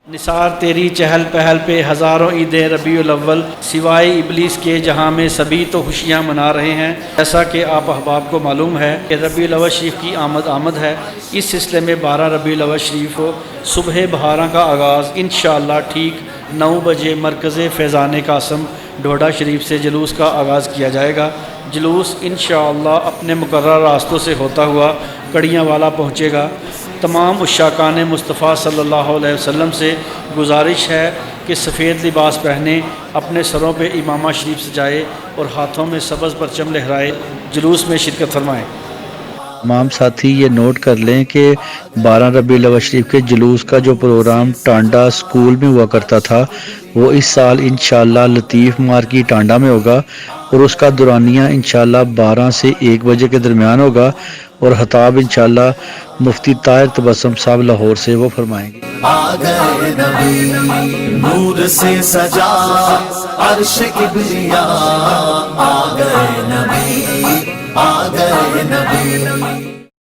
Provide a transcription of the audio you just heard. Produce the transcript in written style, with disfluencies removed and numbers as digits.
نثار تیری چہل پہل پہ ہزاروں عیدیں ربیع الاول، سوائے ابلیس کے جہاں میں سبھی تو خوشیاں منا رہے ہیں۔ جیسا کہ آپ احباب کو معلوم ہے کہ ربیع الاول شریف کی آمد ہے۔ اس سلسلے میں 12 ربیع الاول شریف کو صبح بہاراں کا آغاز انشاءاللہ ٹھیک 9 بجے مرکز فیضان قاسم ڈھوڈا شریف سے جلوس کا آغاز کیا جائے گا۔ جلوس انشاءاللہ اپنے مقررہ راستوں سے ہوتا ہوا کڑیاں والا پہنچے گا۔ تمام عشاقان مصطفیٰ صلی اللہ علیہ وسلم سے گزارش ہے کہ سفید لباس پہنے، اپنے سروں پہ امامہ شریف سجائے اور ہاتھوں میں سبز پرچم لہرائے جلوس میں شرکت فرمائیں۔ تمام ساتھی یہ نوٹ کر لیں کہ 12 ربیع الاول شریف کے جلوس کا جو پروگرام ٹانڈا سکول میں ہوا کرتا تھا وہ اس سال انشاءاللہ لطیف مارکی ٹانڈا میں ہوگا، اور اس کا دورانیہ انشاءاللہ 12 سے 1 بجے کے درمیان ہوگا، اور خطاب انشاءاللہ مفتی طاہر تبسم صاحب لاہور سے وہ فرمائیں گے۔ آ گئے نبی نور سے سجا عرش کبریا، آ گئے نبی، آ گئے نبی۔